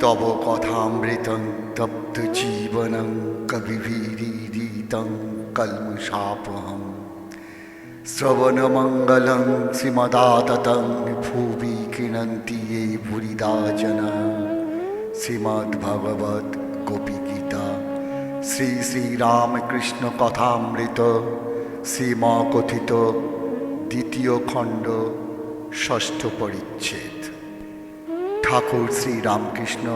তব কথামৃতং তপ্ত জীবনং কবিভিরীরিতং কল্মষাপহম শ্রবণমঙ্গলং শ্রীমদাততং ভুবি গৃণন্তি ये ভুরিদা জনা শ্রীমদ্ভগবত গোপী গীতা শ্রী শ্রী রামকৃষ্ণ কথামৃত শ্রীমকথিত দ্বিতীয় খণ্ড ষষ্ঠ পরিচ্ছেদ। ঠাকুর শ্রী রামকৃষ্ণ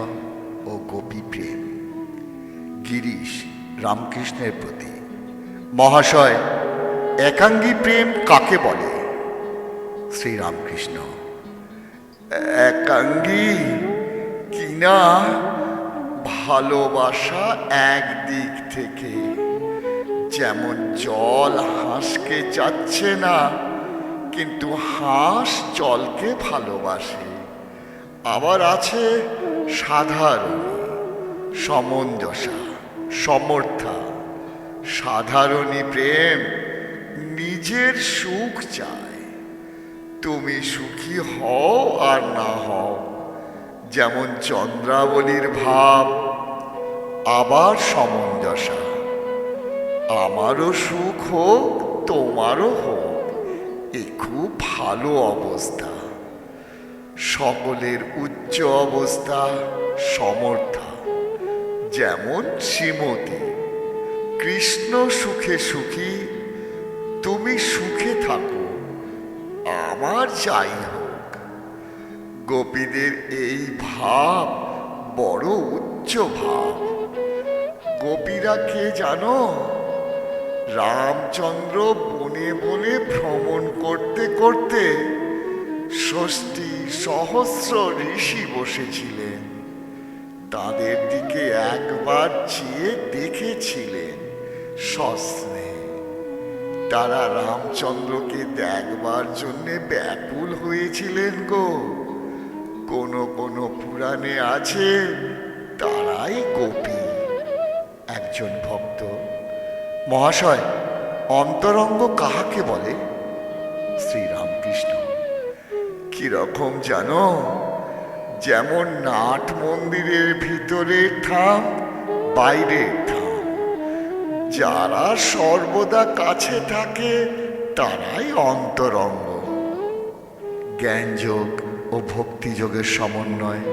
ও গোপী প্রেম। গিরিশ রামকৃষ্ণের প্রতি: মহাশয়, একাঙ্গী প্রেম কাকে বলে? শ্রী রামকৃষ্ণ: একাঙ্গী কিনা ভালোবাসা একদিক থেকে, যেমন জল হাঁসকে চাচ্ছে না কিন্তু হাঁস জলকে ভালোবাসে। আবার আছে সাধারণ, সমঞ্জসা, সমর্থা। সাধারণী প্রেম নিজের সুখ চায়, তুমি সুখী হও আর না হও, যেমন চন্দ্রাবলীর ভাব। আবার সমঞ্জসা, আমারও সুখ হোক তোমারও হোক, এ খুব ভালো অবস্থা। সকলের উচ্চ অবস্থা সমর্থা, যেমন শ্রীমতী। কৃষ্ণ সুখে সুখী, তুমি সুখে থাকো, আমার যাই হোক। গোপীদের এই ভাব বড় উচ্চ ভাব। গোপীরা কে জানো? রামচন্দ্র বনে বনে ভ্রমণ করতে করতে ষষ্ঠী সহস্র ঋষি বসেছিলেন। তাদের দিকে একবার চেয়ে দেখেছিলেন সস্নেহে। তারা রামচন্দ্রকে দেখবার জন্যে ব্যাকুল হয়েছিলেন গো। কোনো কোনো পুরাণে আছে তারাই গোপী। একজন ভক্ত: মহাশয়, অন্তরঙ্গ কাহাকে বলে? শ্রী রামকৃষ্ণ: কিরকম জানো? যেমন নাট মন্দিরের ভিতরের থাম, বাইরের থাম। যারা সর্বদা কাছে থাকে তারাই অন্তরঙ্গ। জ্ঞানযোগ ও ভক্তিযোগের সমন্বয়,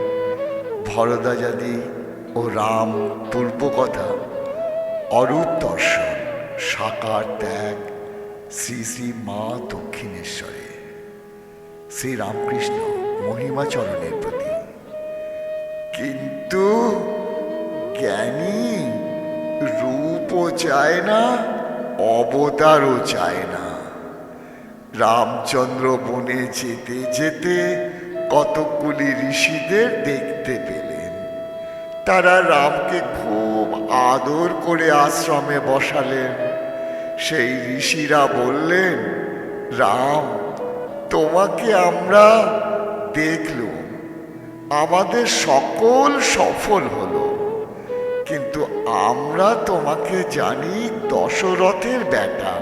ভরদাযাদি ও রাম পূর্বকথা, অরূপ দর্শন, সাকার ত্যাগ, শ্রী শ্রী মা দক্ষিণেশ্বরে। শ্রী রামকৃষ্ণ মহিমাচরণের প্রতি: কিন্তু জ্ঞানী রূপও চায় না, অবতারও চায় না। রামচন্দ্র বনে যেতে যেতে কতকগুলি ঋষিদের দেখতে পেলেন। তারা রামকে খুব আদর করে আশ্রমে বসালেন। সেই ঋষিরা বললেন, রাম, তোমাকে আমরা দেখলুম, আমাদের সকল সফল হলো, কিন্তু আমরা তোমাকে জানি দশরথের বেটা।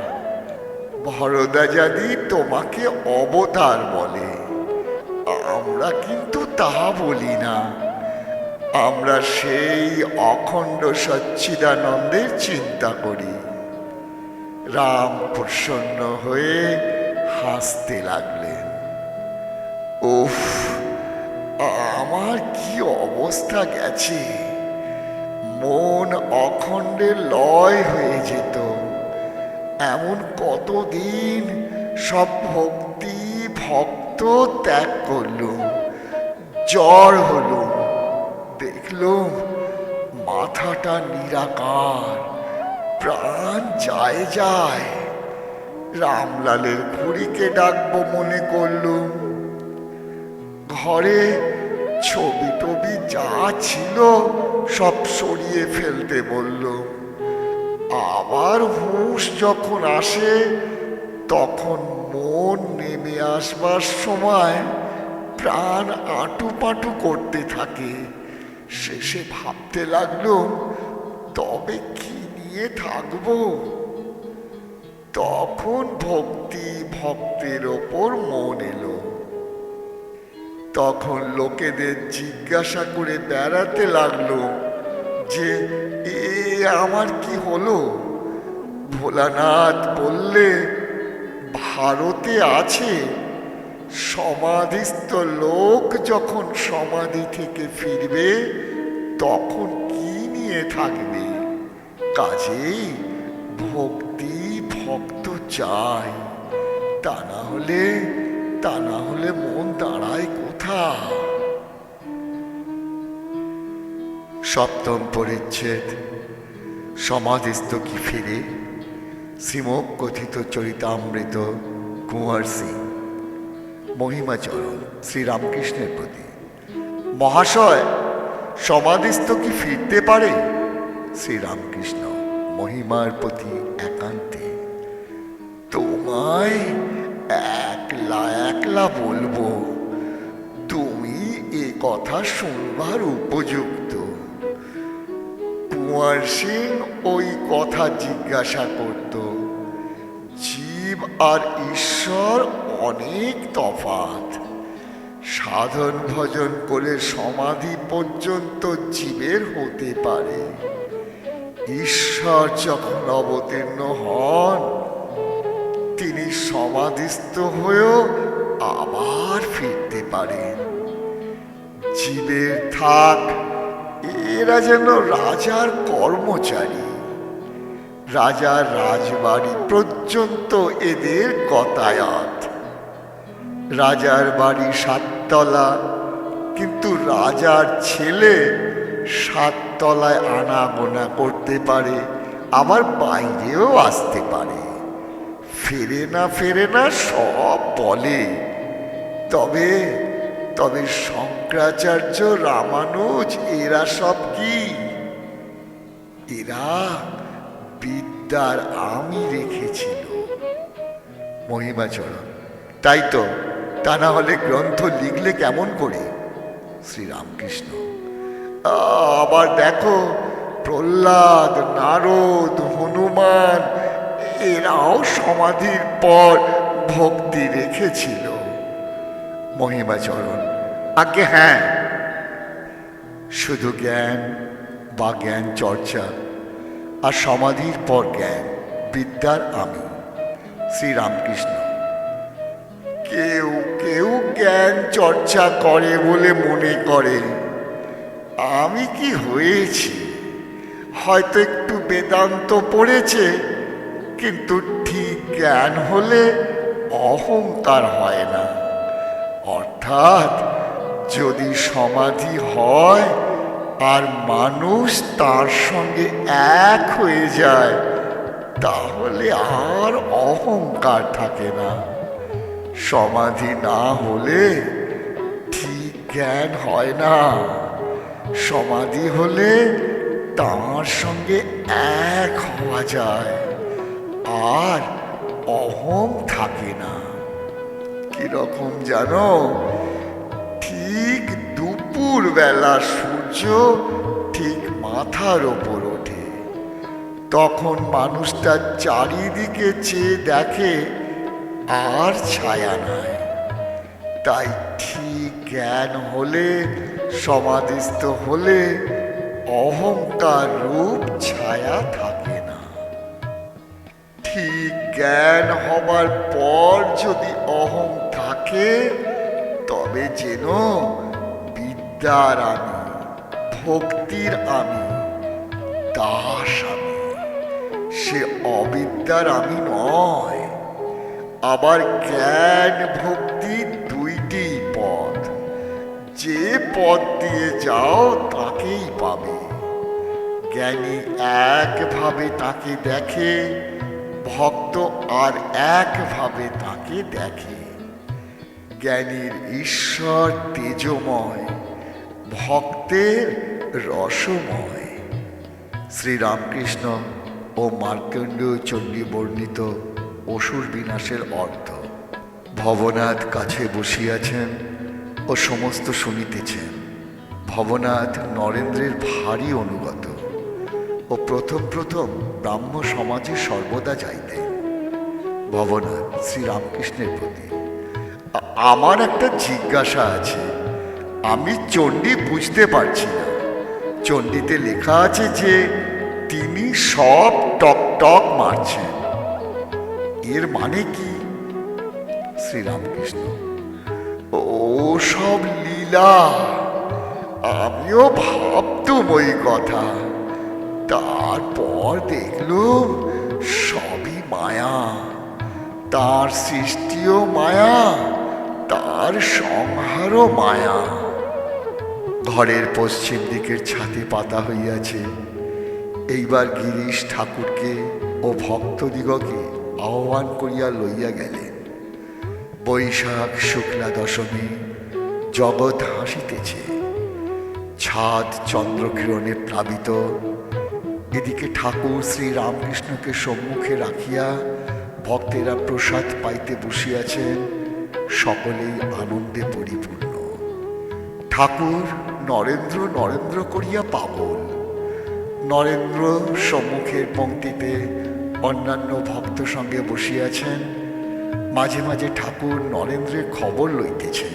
ভরদাযাদি তোমাকে অবতার বলে, আমরা কিন্তু তাহা বলি না। আমরা সেই অখণ্ড সচ্চিদানন্দের চিন্তা করি। রাম প্রসন্ন হয়ে হাসতে লাগলেন। উফ, আমার কি অবস্থা গেছে! মন অখণ্ডে লয় হয়ে যেত। এমন কতদিন সব ভক্তি ভক্ত ত্যাগ করলুম, জ্বর হলুম, দেখলুম মাথাটা নিরাকার, প্রাণ যায় যায়। রামলালের খুড়িকে ডাকবো মনে করলুম। ঘরে ছবি টবি যা ছিল সব সরিয়ে ফেলতে বলল। আবার হুঁশ যখন আসে তখন মন নেমে আসবার সময় প্রাণ আঁটুপাঁটু করতে থাকে। শেষে ভাবতে লাগলো, তবে কি নিয়ে থাকবো? তখন ভক্তি ভক্তের ওপর মন এলো। তখন লোকেদের জিজ্ঞাসা করে বেড়াতে লাগলো যে এ আমার কি হলো। ভোলানাথ বললে, ভারতে আছে, সমাধিস্থ লোক যখন সমাধি থেকে ফিরবে তখন কি নিয়ে থাকবে। কাজেই ভক্তি ভক্ত চাই, তা না হলে মন দাঁড়ায় কোথা। সপ্তম পরিচ্ছেদ। সমাধিস্থ কি ফিরে। শ্রীমুখ কথিত চরিতামৃত কুঁয়ার সিং। মহিমাচরণ শ্রীরামকৃষ্ণের প্রতি। মহাশয়, সমাধিস্থ কি ফিরতে পারে। শ্রীরামকৃষ্ণ মহিমার প্রতি একান্তে। তোমায় একলা একলা বলবো, তুমি এ কথা শুনবার উপযুক্ত। কুঁয়ার সিং ওই কথা জিজ্ঞাসা করত। জীব আর ঈশ্বর অনেক তফাৎ। সাধন ভজন করে সমাধি পর্যন্ত জীবের হতে পারে, ঈশ্বর যখন অবতীর্ণ হন তিনি সমাধিস্থ হয়েও আবার ফিরতে পারেন। জীবের থাক, এরা যেন রাজার কর্মচারী। রাজার রাজবাড়ি পর্যন্ত এদের গতায়াত। রাজার বাড়ি 7 তলা, কিন্তু রাজার ছেলে 7 তলায় আনাগোনা করতে পারে, আবার বাইরেও আসতে পারে। ফেরে না সব বলে। তবে শঙ্করাচার্য, রামানুজ এরা সব কি? এরা বিদ্যার আমি রেখেছিল। মহিমাচরণ: তাই তো, তা না হলে গ্রন্থ লিখলে কেমন করে। শ্রীরামকৃষ্ণ: আবার দেখো, প্রহ্লাদ, নারদ, হনুমান এরাও সমাধির পর ভক্তি রেখেছিল। মহিমাচরণ: আগে হ্যাঁ, শুধু জ্ঞান বা জ্ঞান চর্চা আর সমাধির পর জ্ঞান, বিদ্যার আমি। শ্রীরামকৃষ্ণ: কেউ কেউ জ্ঞান চর্চা করে বলে মনে করে। আমি কি হয়েছি, হয়তো একটু বেদান্ত পড়েছে, কিন্তু ঠিক জ্ঞান হলে অহংকার হয় না। অর্থাৎ যদি সমাধি হয় আর মানুষ তার সঙ্গে এক হয়ে যায়, তাহলে আর অহংকার থাকে না। সমাধি না হলে ঠিক জ্ঞান হয় না। সমাধি হলে তার সঙ্গে এক হওয়া যায়, আর অহং থাকে না। কিরকম জানো, ঠিক দুপুর বেলা সূর্য ঠিক মাথার ওপর ওঠে, তখন মানুষটা চারিদিকে চেয়ে দেখে আর ছায়া নাই। তাই ঠিক জ্ঞান হলে, সমাধিস্থ হলে অহংকার রূপ ছায়া থাকে না। ঠিক জ্ঞান হবার পর যদি অহং থাকে, তবে যেন বিদ্যার আমি, ভক্তির আমি, দাস আমি, সে অবিদ্যার আমি নয়। আবার জ্ঞান ভক্তি দুইটি পথ, যে পথ দিয়ে যাও তাকেই পাবে। জ্ঞানী একভাবে তাকে দেখে, ভক্ত আর একভাবে তাকে দেখে। জ্ঞানীর ঈশ্বর তেজময়, ভক্তের রসময়। শ্রীরামকৃষ্ণ ও মার্কণ্ডেয় চণ্ডী বর্ণিত অসুর বিনাশের অর্থ। ভবনাথ কাছে বসিয়াছেন ও সমস্ত শুনিতেছেন। ভবনাথ নরেন্দ্রের ভারী অনুগত ও প্রথম ব্রাহ্ম সমাজে সর্বদা যাইতেন। ভবনাথ শ্রীরামকৃষ্ণের প্রতি: আমার একটা জিজ্ঞাসা আছে। আমি চণ্ডী বুঝতে পারছি না। চণ্ডীতে লেখা আছে যে তিনি সব টক টক মারছেন, এর মানে কি? শ্রীরামকৃষ্ণ: ও সব লীলা। আমিও ভাবতুম ওই কথা, তারপর দেখলুম সবই মায়া। তার সৃষ্টিও মায়া, তার সংহারও মায়া। ঘরের পশ্চিম দিকের ছাতে পাতা হইয়াছে। এইবার গিরিশ ঠাকুরকে ও ভক্তদিগকে আহ্বান করিয়া লইয়া গেলেন। বৈশাখ শুক্লা দশমী, জগৎ হাসিতেছে, ছাদ চন্দ্রকিরণে প্লাবিত। এদিকে ঠাকুর শ্রীরামকৃষ্ণকে সম্মুখে রাখিয়া ভক্তেরা প্রসাদ পাইতে বসিয়াছেন, সকলেই আনন্দে পরিপূর্ণ। ঠাকুর নরেন্দ্র নরেন্দ্র করিয়া পাগল। নরেন্দ্র সম্মুখের পংক্তিতে অন্যান্য ভক্ত সঙ্গে বসিয়াছেন। মাঝে মাঝে ঠাকুর নরেন্দ্রের খবর লইতেছেন।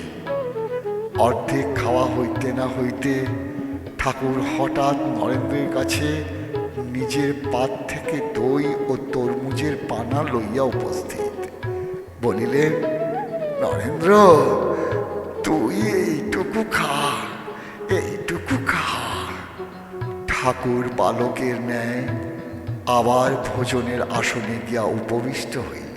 অর্ধেক খাওয়া হইতে না হইতে ঠাকুর হঠাৎ নরেন্দ্রের কাছে নিজের পাত থেকে দই ও তরমুজের পানা লইয়া উপস্থিত। বলিলেন, নরেন্দ্র, তুই এইটুকু খা, এইটুকু খা। ঠাকুর বালকের ন্যায় আবার ভোজনের আসনে গিয়া উপবিষ্ট হইল।